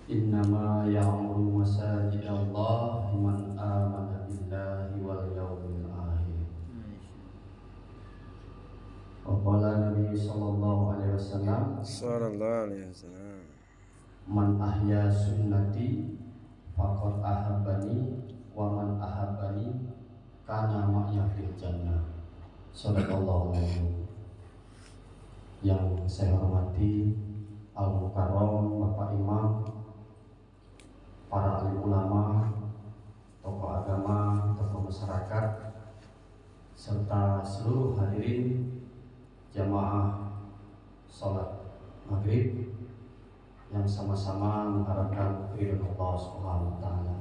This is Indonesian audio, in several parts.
Innama ya'muru masajidallah man amana billahi wal yawmil akhir. Wa qala Nabi sallallahu alaihi wasallam, man ahya sunnati faqad ahabbani wa man ahabbani kana ma'ya fil jannah. Shadaqallahu alaihi. Yang saya hormati Al-Mukarram Bapak Imam, para alim ulama, tokoh agama, tokoh masyarakat, serta seluruh hadirin jamaah sholat maghrib yang sama-sama mengharapkan ridho Allah Subhanahu wa Ta'ala.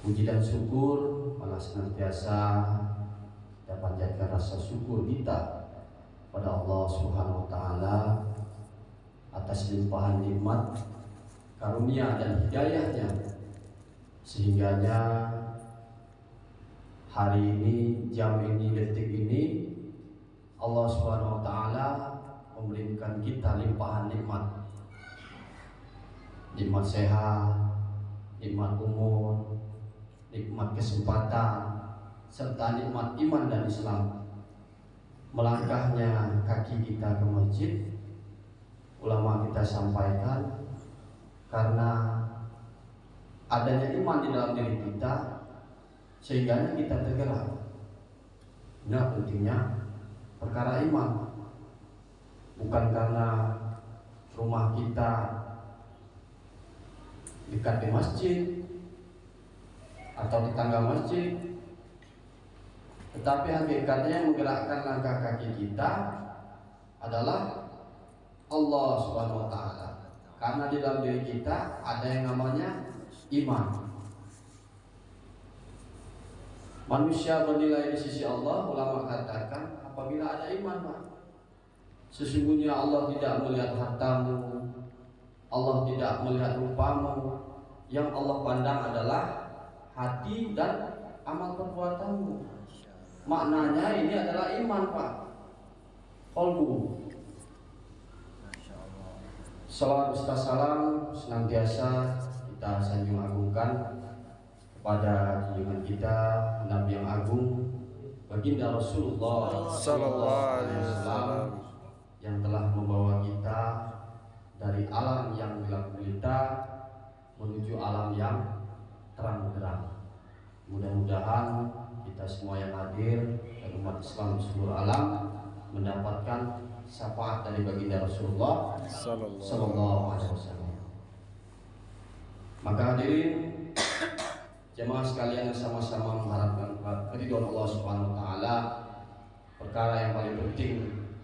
Puji dan syukur malah senantiasa dan panjatkan rasa syukur kita pada Allah Subhanahu wa Ta'ala atas limpahan nikmat, karunia dan hidayahnya, sehingganya hari ini, jam ini, detik ini Allah Subhanahu wa Ta'ala memberikan kita limpahan nikmat, nikmat sehat, nikmat umur, nikmat kesempatan, serta nikmat iman dan Islam. Melangkahnya kaki kita ke masjid, ulama kita sampaikan, karena adanya iman di dalam diri kita, sehingga kita tergerak. Nah, pentingnya perkara iman, bukan karena rumah kita dekat di masjid atau tetangga masjid, tetapi hakikatnya yang menggerakkan langkah kaki kita adalah Allah Subhanahu wa Ta'ala. Karena di dalam diri kita ada yang namanya iman. Manusia bernilai di sisi Allah, ulama katakan apabila ada iman, Pak. Sesungguhnya Allah tidak melihat hartamu, Allah tidak melihat rupamu. Yang Allah pandang adalah hati dan amal perbuatanmu. Maknanya ini adalah iman, Pak. Qalbu. Salawat serta salam senantiasa kita sanjung agungkan kepada junjungan kita, Nabi yang agung, baginda Rasulullah sallallahu alaihi wasallam, yang telah membawa kita dari alam yang gelap gulita menuju alam yang terang benderang. Mudah-mudahan kita semua yang hadir dan umat Islam di seluruh alam mendapatkan syafaat dari baginda Rasulullah sallallahu alaihi wasallam. Maka hadirin jemaah sekalian yang sama-sama mengharapkan keridhaan Allah Subhanahu wa Ta'ala, perkara yang paling penting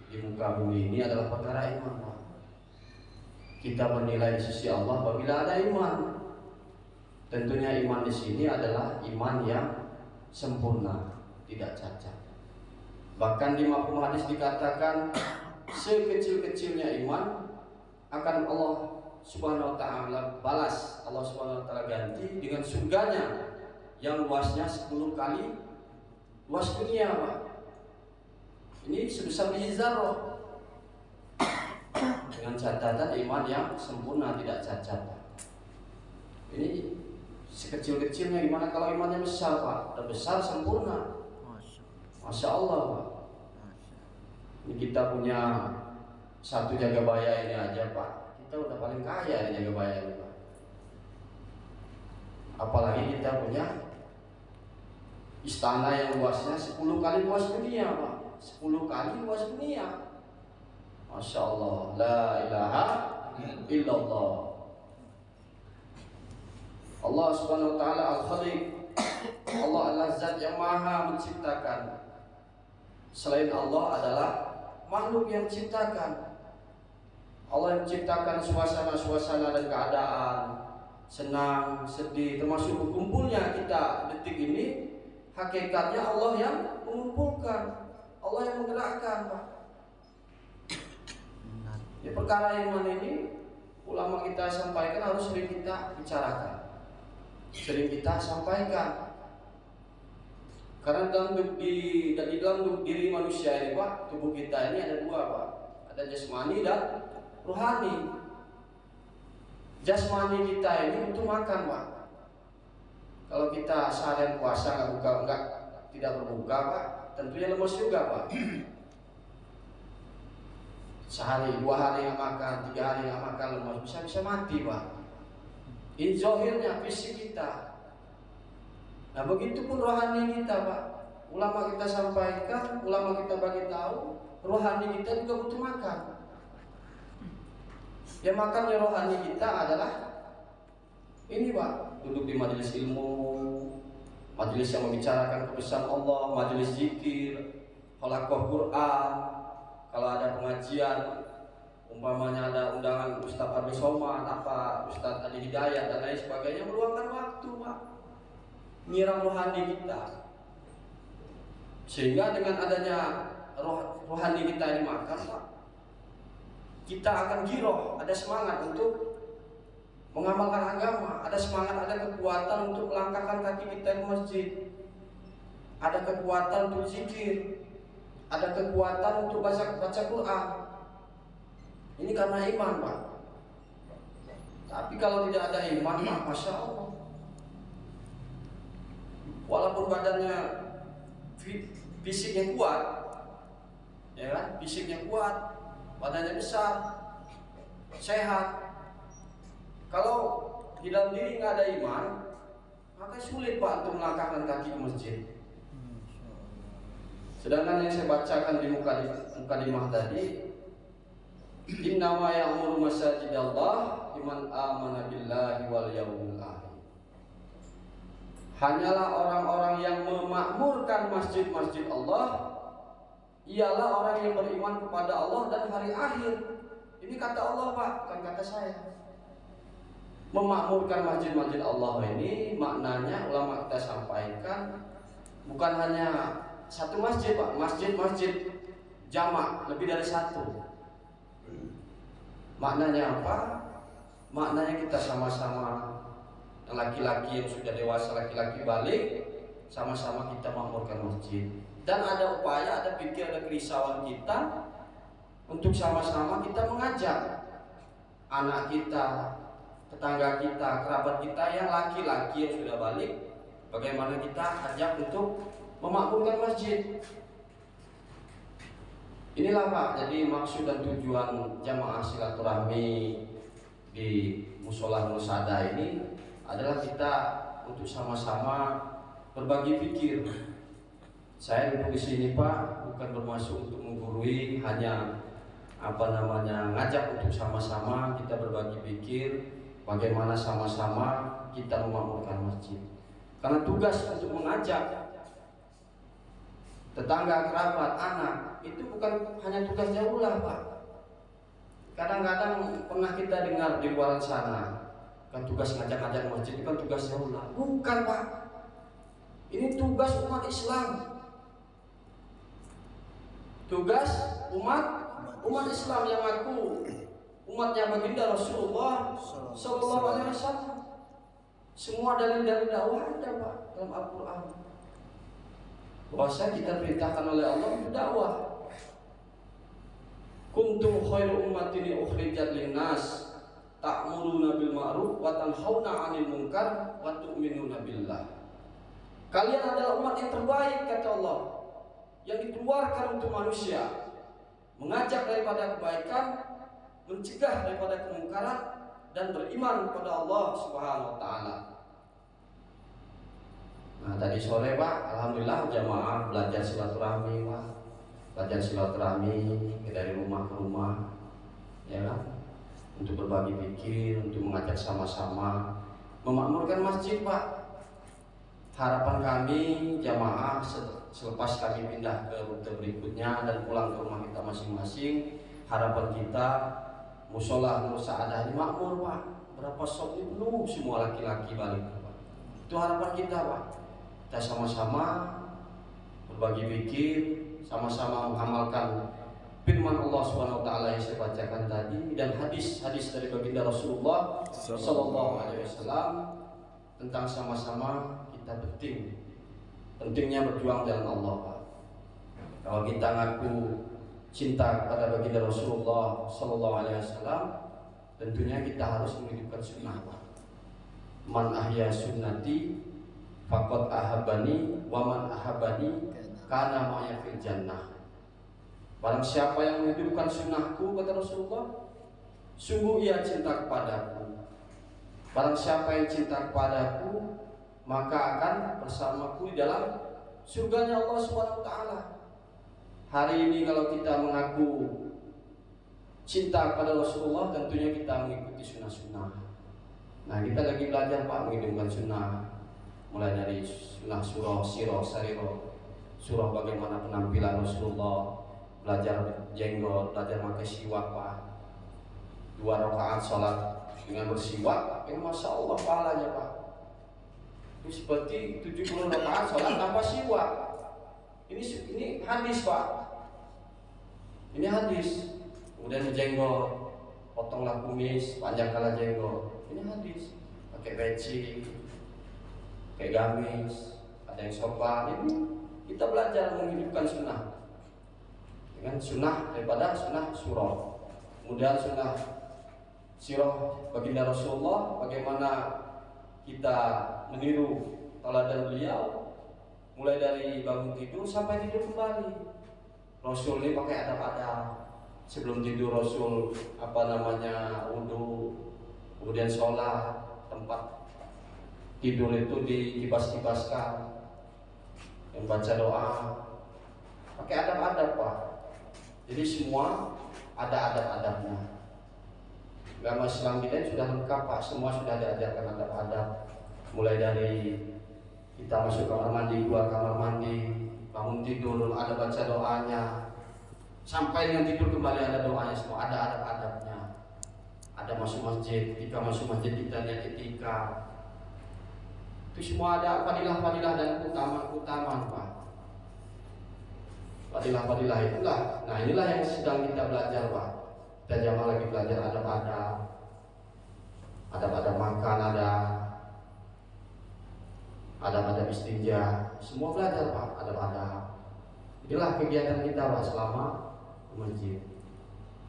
di muka bumi ini adalah perkara iman. Kita bernilai di sisi Allah apabila ada iman. Tentunya iman di sini adalah iman yang sempurna, tidak cacat. Bahkan di mafhum hadis dikatakan sekecil-kecilnya iman akan Allah Subhanahu wa Ta'ala balas, Allah Subhanahu wa Ta'ala ganti dengan surganya yang luasnya 10 kali luas dunia, Pak. Ini sebesar biji zarrah, dengan catatan iman yang sempurna, tidak cacat. Ini sekecil-kecilnya, gimana kalau imannya besar, Pak? Udah besar, sempurna. Masya Allah, Pak. Ini kita punya satu Jagabaya ini aja, Pak. Kita udah paling kaya di Jagabaya ini, Pak. Apalagi kita punya istana yang luasnya 10 kali luas dunia, Pak. 10 kali luas dunia. Masya Allah, la ilaha illallah. Allah Subhanahu wa Ta'ala Al-Khaliq. Allah adalah zat yang maha menciptakan. Selain Allah adalah makhluk yang ciptakan. Allah yang menciptakan suasana-suasana dan keadaan, senang, sedih, termasuk berkumpulnya kita detik ini. Hakikatnya Allah yang mengumpulkan, Allah yang menggerakkan, Pak. Ya, perkara iman ini ulama kita sampaikan, harus sering kita bicarakan, sering kita sampaikan. Karena dalam diri manusia ini, Pak, tubuh kita ini ada dua, Pak. Ada jasmani dan rohani. Jasmani kita ini butuh makan, Pak. Kalau kita seharian puasa tidak berbuka, Pak, tentunya lemes juga, Pak. Sehari, 2 hari nggak makan, 3 hari nggak makan, lemes, bisa mati, Pak. Ini zahirnya fisik kita. Nah, begitupun rohani kita, Pak. Ulama kita sampaikan, ulama kita bagi tahu, rohani kita juga butuh makan. Ya, makannya rohani kita adalah ini, Pak, duduk di majelis ilmu, majelis yang membicarakan kebesaran Allah, majelis zikir, halaqah Quran. Kalau ada pengajian, umpamanya ada undangan Ustaz Abi Somad, Ustaz Adi Hidayat dan lain sebagainya, meluangkan waktu, Pak, nyiram rohani kita. Sehingga dengan adanya rohani kita ini makan, Pak, kita akan giroh, ada semangat untuk mengamalkan agama, ada semangat, ada kekuatan untuk melangkahkan kaki kita ke masjid, ada kekuatan untuk zikir, ada kekuatan untuk baca Quran. Ini karena iman, Pak. Tapi kalau tidak ada iman, Pak, Masya Allah, walaupun badannya fisiknya kuat, ya kan, fisiknya kuat, badannya besar, sehat, kalau di dalam diri nggak ada iman, maka sulit, Pak, untuk melangkahkan kaki ke masjid. Sedangkan yang saya bacakan di mukadimah tadi, innama ya'muru masajidallah liman amana billahi wal yaumil akhir. Hanyalah orang-orang yang memakmurkan masjid-masjid Allah ialah orang yang beriman kepada Allah dan hari akhir. Ini kata Allah, Pak, bukan kata saya. Memakmurkan masjid-masjid Allah ini maknanya ulama kita sampaikan bukan hanya satu masjid, Pak, masjid-masjid jamak lebih dari satu. Maknanya apa? Maknanya kita sama-sama, yang laki-laki yang sudah dewasa, laki-laki balik, sama-sama kita makmurkan masjid. Dan ada upaya, ada pikir, ada kerisauan kita untuk sama-sama kita mengajak anak kita, tetangga kita, kerabat kita yang laki-laki yang sudah balik, bagaimana kita ajak untuk memakmurkan masjid. Inilah, Pak, jadi maksud dan tujuan jamaah silaturahmi di Musola Nusada ini adalah kita untuk sama-sama berbagi pikir. Saya duduk di sini, Pak, bukan bermaksud untuk menggurui, hanya ngajak untuk sama-sama kita berbagi pikir bagaimana sama-sama kita memakmurkan masjid. Karena tugas untuk mengajak tetangga, kerabat, anak itu bukan hanya tugasnya ulah, Pak. Kadang-kadang pernah kita dengar di luar sana, kan tugas ngajak-ngajak masjid itu kan tugasnya ulah. Bukan, Pak. Ini tugas umat Islam. Tugas umat Islam yang aku umatnya baginda Rasulullah Sallallahu Alaihi Wasallam. Semua dalil-dalil dakwah ada, Pak, dalam Al-Quran. Bahwa kita perintahkan oleh Allah untuk dakwah. Kuntum khairu ummatin ukhrijat linnas ta'muruna bil ma'ruf wa tanhauna 'anil munkar wa tu'minuna billah. Kalian adalah umat yang terbaik, kata Allah, yang dikeluarkan untuk manusia, mengajak daripada kebaikan, mencegah daripada kemungkaran, dan beriman kepada Allah Subhanahu wa taala. Nah, tadi sore, Pak, alhamdulillah jamaah belajar silaturahmi, Pak. Belajar silaturahmi dari rumah ke rumah, ya kan? Untuk berbagi pikir, untuk mengajak sama-sama memakmurkan masjid, Pak. Harapan kami jamaah selepas kami pindah ke rute berikutnya dan pulang ke rumah kita masing-masing, harapan kita Musola Nur Sa'adah ini makmur, Pak. Berapa sok ini penuh, semua laki-laki balik, Pak. Itu harapan kita, Pak. Kita sama-sama berbagi pikir, sama-sama mengamalkan firman Allah Subhanahu wa taala yang saya bacakan tadi dan hadis-hadis dari baginda Rasulullah sallallahu alaihi wasallam tentang sama-sama kita pentingnya berjuang jalan Allah, Pak. Kalau kita ngaku cinta kepada baginda Rasulullah sallallahu alaihi wasallam, tentunya kita harus menghidupkan sunnah, Pak. Man ahya sunnati faqad ahabani wa man ahabani kana ma'aya fil jannah. Barang siapa yang menghidupkan sunnahku, kata Rasulullah, sungguh ia cinta kepadaku. Barang siapa yang cinta kepadaku, maka akan bersamaku di dalam surganya Allah Subhanahu wa taala. Hari ini kalau kita mengaku cinta kepada Rasulullah, tentunya kita mengikuti sunnah-sunnah. Nah, kita lagi belajar, Pak, menghidupkan sunnah. Mulai dari sunnah surah, sirah, sarirah, surah bagaimana penampilan Rasulullah, belajar jenggot, belajar pakai siwak, Pak. 2 rakaat sholat dengan bersiwak, masya Allah pahalanya, Pak. Itu seperti 70 rakaat sholat tanpa siwak. Ini hadis, Pak. Ini hadis. Kemudian jenggot, potonglah kumis, panjangkanlah jenggot. Ini hadis. Pakai peci, pakai gamis, ada yang sopan. Ini kita belajar menghidupkan sunnah dengan sunnah daripada sunnah surah. Kemudian sunnah sirah baginda Rasulullah, bagaimana kita meniru teladan beliau mulai dari bangun tidur sampai tidur kembali. Rasul ini pakai adab-adab. Sebelum tidur Rasul wudu, kemudian sholat, tempat tidur itu dikibas-kibaskan, yang baca doa, pakai adab-adab, Pak. Jadi semua ada adab-adabnya. Agama Islam kita sudah lengkap, Pak. Semua sudah diajarkan adab-adab. Mulai dari kita masuk kamar mandi, keluar kamar mandi, bangun tidur ada baca doanya, sampai dengan tidur kembali ada doanya, semua ada adab-adabnya. Ada masuk masjid, ketika masuk masjid kita lihat etika. Itu semua ada fadilah-fadilah dan keutamaan-keutamaan, Pak. Fadilah-fadilah itulah. Nah, inilah yang sedang kita belajar, Pak. Kita jamaah lagi belajar adab-adab. Adab-adab makan ada istinja. Semua belajar, Pak, adab-adab. Inilah kegiatan kita, Pak, selama masjid.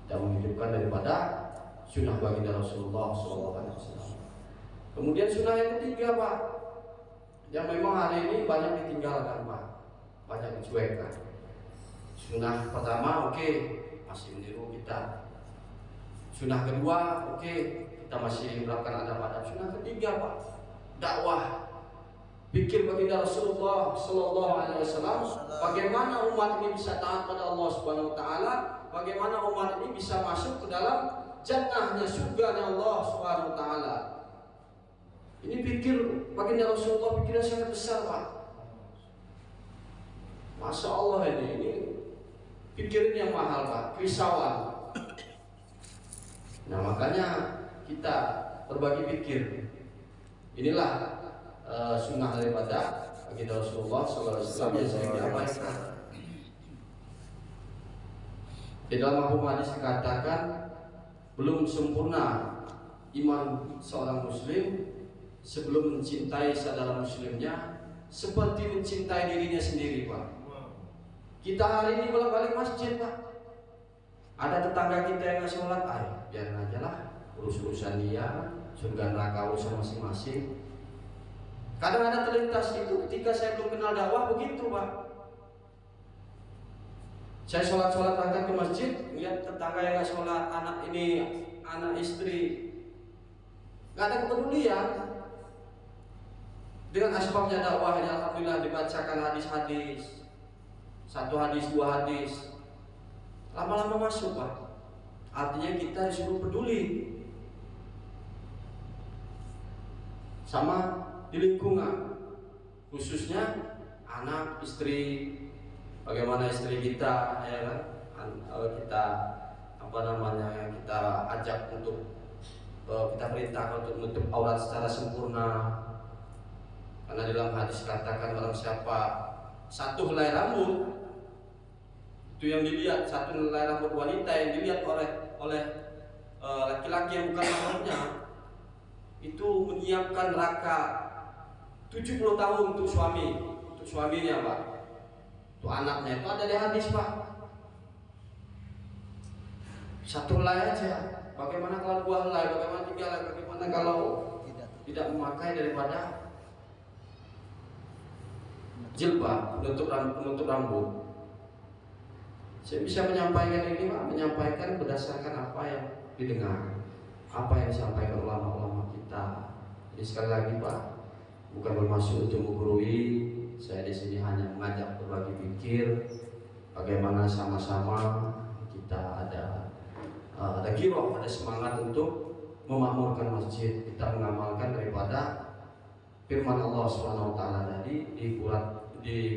Kita menghidupkan daripada sunnah baginda Rasulullah SAW. Kemudian sunnah yang ketiga, Pak, yang memang hari ini banyak ditinggalkan, Pak, banyak dicuekkan. Sunnah pertama, masih meniru kita. Sunnah kedua, kita masih melakukan adab-adab. Sunnah ketiga, Pak, dakwah. Pikir baginda Rasulullah SAW, bagaimana umat ini bisa taat pada Allah Subhanahu Wa Taala, bagaimana umat ini bisa masuk ke dalam jannahnya, surganya Allah Subhanahu Wa Taala. Ini pikir baginda Rasulullah, pikiran sangat besar, Pak. Masya Allah, ini pikiran yang mahal, Pak, risauan. Nah, makanya kita berbagi pikir. Inilah sunnah daripada baginda Rasulullah SAW yang sering diabaikan. Di dalam hadis dikatakan, belum sempurna iman seorang muslim sebelum mencintai saudara muslimnya seperti mencintai dirinya sendiri, Pak. Kita hari ini bolak-balik masjid, Pak. Ada tetangga kita yang nggak sholat, biarin aja lah, urus-urusan dia, surga neraka urusan masing-masing. Kadang ada terlintas itu ketika saya belum kenal dakwah begitu, Pak. Saya sholat berangkat ke masjid, lihat tetangga yang nggak sholat, anak istri, nggak ada kepedulian. Dengan asbabnya dakwahnya, alhamdulillah dibacakan hadis-hadis, 1 hadis, 2 hadis, lama-lama masuk, Pak. Artinya kita disuruh peduli sama di lingkungan, khususnya anak, istri, bagaimana istri kita, ya kan? Kita kita ajak untuk kita perintahkan untuk menutup aurat secara sempurna, karena dalam hadis katakan barang siapa satu helai rambut itu yang dilihat, satu helai rambut wanita yang dilihat oleh laki-laki yang bukan mahramnya, itu menyiapkan neraka 70 tahun untuk suaminya, Pak. Untuk anaknya, itu ada di hadis, Pak. Satu helai aja. Bagaimana kalau 2 helai, Karena kalau tidak memakai daripada jilbab penutup rambut. Saya bisa menyampaikan ini Pak, menyampaikan berdasarkan apa yang didengar, apa yang disampaikan ulama-ulama kita. Jadi sekali lagi Pak, bukan bermaksud untuk menggurui. Saya di sini hanya mengajak berbagi pikir, bagaimana sama-sama kita ada giroh, ada semangat untuk memakmurkan masjid. Kita mengamalkan daripada firman Allah Subhanahu wa taala tadi di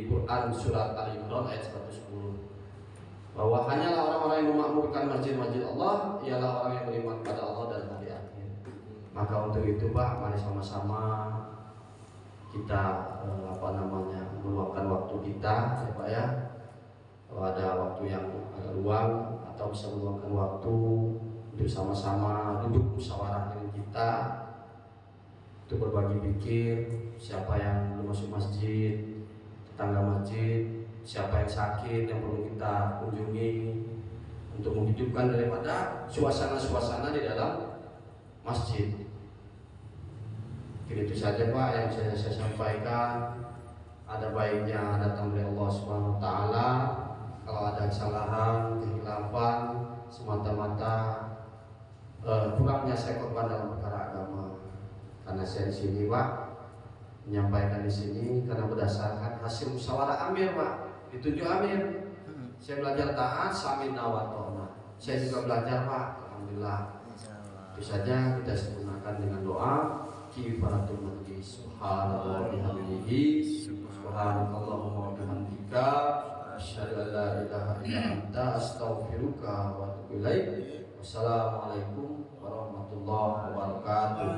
Quran surat Al-Imran ayat 110, bahwa hanyalah orang-orang yang memakmurkan masjid-masjid Allah ialah orang yang beriman pada Allah dan hari akhir. Maka untuk itu Pak, mari sama-sama kita meluangkan waktu kita ya Pak ya. Kalau ada waktu yang agak luang atau bisa meluangkan waktu untuk sama-sama duduk musyawarah dengan kita untuk berbagi pikir, siapa yang belum masuk masjid, tetangga masjid, siapa yang sakit yang perlu kita kunjungi untuk menghidupkan daripada suasana-suasana di dalam masjid. Mungkin itu saja Pak yang saya sampaikan. Ada baiknya datang dari Allah Subhanahu wa taala. Kalau ada kesalahan, kehilafan semata-mata kurangnya saya korban dalam perkara agama. Karena saya di sini Pak menyampaikan di sini karena berdasarkan hasil musyawarah amir Pak, ditunjuk amir. Saya belajar taat samina wa ta'na. Saya juga belajar Pak, alhamdulillah. Itu saja kita sempurnakan dengan doa kifaratul majlis. Subhanallah bihamdihi, subhanakallahumma wa bihamdika, asyhadu an la ilaha illa anta, astaghfiruka wa atubu ilaik. Wassalamualaikum warahmatullahi wabarakatuh.